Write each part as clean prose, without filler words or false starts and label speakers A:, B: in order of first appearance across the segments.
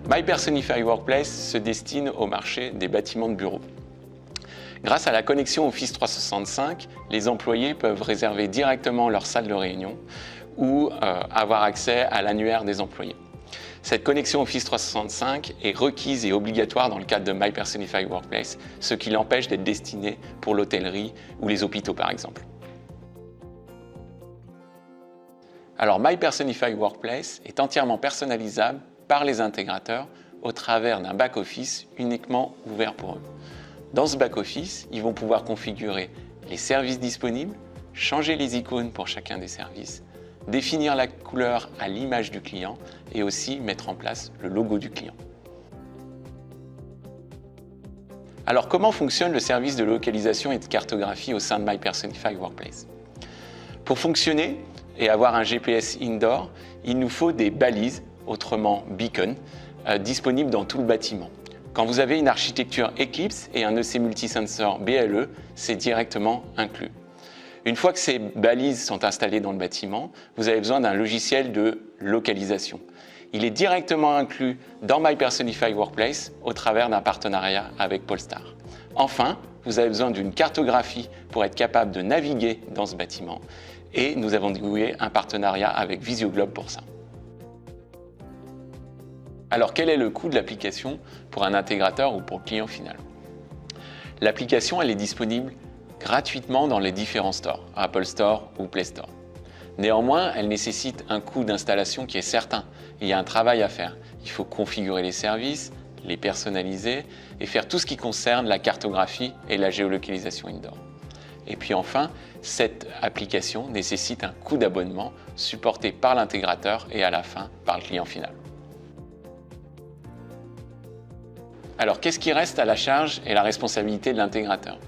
A: MyPersonify Workplace se destine au marché des bâtiments de bureaux. Grâce à la connexion Office 365, les employés peuvent réserver directement leur salle de réunion ou avoir accès à l'annuaire des employés. Cette connexion Office 365 est requise et obligatoire dans le cadre de MyPersonify Workplace, ce qui l'empêche d'être destiné pour l'hôtellerie ou les hôpitaux par exemple. Alors MyPersonify Workplace est entièrement personnalisable par les intégrateurs au travers d'un back-office uniquement ouvert pour eux. Dans ce back-office, ils vont pouvoir configurer les services disponibles, changer les icônes pour chacun des services, définir la couleur à l'image du client et aussi mettre en place le logo du client. Alors comment fonctionne le service de localisation et de cartographie au sein de MyPersonify Workplace? Pour fonctionner et avoir un GPS indoor, il nous faut des balises, autrement beacon, disponibles dans tout le bâtiment. Quand vous avez une architecture Eclipse et un EC Multisensor BLE, c'est directement inclus. Une fois que ces balises sont installées dans le bâtiment, vous avez besoin d'un logiciel de localisation. Il est directement inclus dans MyPersonify Workplace au travers d'un partenariat avec Polestar. Enfin, vous avez besoin d'une cartographie pour être capable de naviguer dans ce bâtiment et nous avons développé un partenariat avec Visioglobe pour ça. Alors, quel est le coût de l'application pour un intégrateur ou pour le client final? L'application, elle est disponible gratuitement dans les différents stores, Apple Store ou Play Store. Néanmoins, elle nécessite un coût d'installation qui est certain. Il y a un travail à faire. Il faut configurer les services, les personnaliser et faire tout ce qui concerne la cartographie et la géolocalisation indoor. Et puis enfin, cette application nécessite un coût d'abonnement supporté par l'intégrateur et à la fin par le client final. Alors, qu'est-ce qui reste à la charge et la responsabilité de l'intégrateur?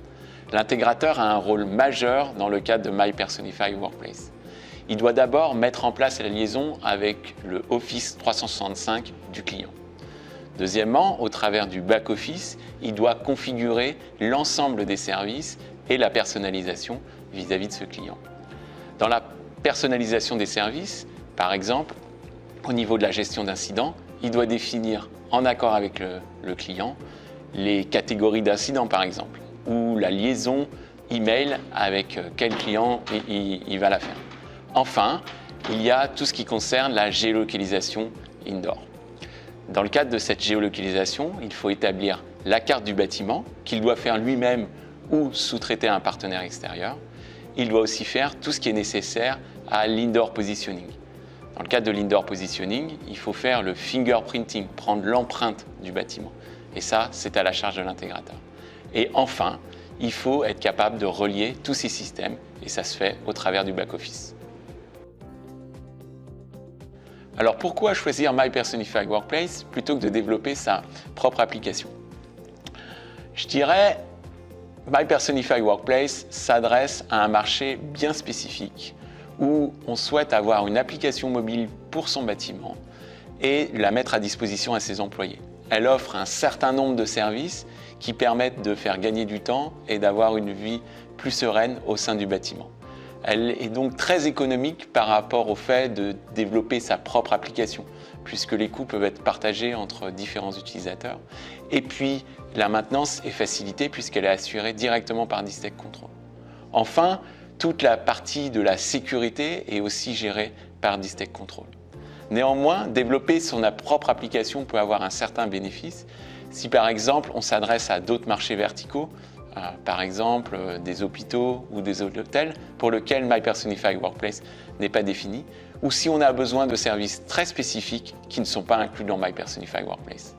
A: L'intégrateur a un rôle majeur dans le cadre de MyPersonify Workplace. Il doit d'abord mettre en place la liaison avec le Office 365 du client. Deuxièmement, au travers du back-office, il doit configurer l'ensemble des services et la personnalisation vis-à-vis de ce client. Dans la personnalisation des services, par exemple, au niveau de la gestion d'incidents, il doit définir en accord avec le client les catégories d'incidents par exemple ou la liaison email avec quel client il va la faire. Enfin, il y a tout ce qui concerne la géolocalisation indoor. Dans le cadre de cette géolocalisation, il faut établir la carte du bâtiment qu'il doit faire lui-même ou sous-traiter à un partenaire extérieur. Il doit aussi faire tout ce qui est nécessaire à l'indoor positioning. Dans le cadre de l'indoor positioning, il faut faire le fingerprinting, prendre l'empreinte du bâtiment. Et ça, c'est à la charge de l'intégrateur. Et enfin, il faut être capable de relier tous ces systèmes et ça se fait au travers du back-office. Alors pourquoi choisir MyPersonify Workplace plutôt que de développer sa propre application? Je dirais MyPersonify Workplace s'adresse à un marché bien spécifique où on souhaite avoir une application mobile pour son bâtiment et la mettre à disposition à ses employés. Elle offre un certain nombre de services qui permettent de faire gagner du temps et d'avoir une vie plus sereine au sein du bâtiment. Elle est donc très économique par rapport au fait de développer sa propre application, puisque les coûts peuvent être partagés entre différents utilisateurs. Et puis, la maintenance est facilitée puisqu'elle est assurée directement par Distech Control. Enfin, toute la partie de la sécurité est aussi gérée par Distech Control. Néanmoins, développer son propre application peut avoir un certain bénéfice. Si par exemple, on s'adresse à d'autres marchés verticaux, par exemple des hôpitaux ou des hôtels pour lesquels MyPersonify Workplace n'est pas défini, ou si on a besoin de services très spécifiques qui ne sont pas inclus dans MyPersonify Workplace.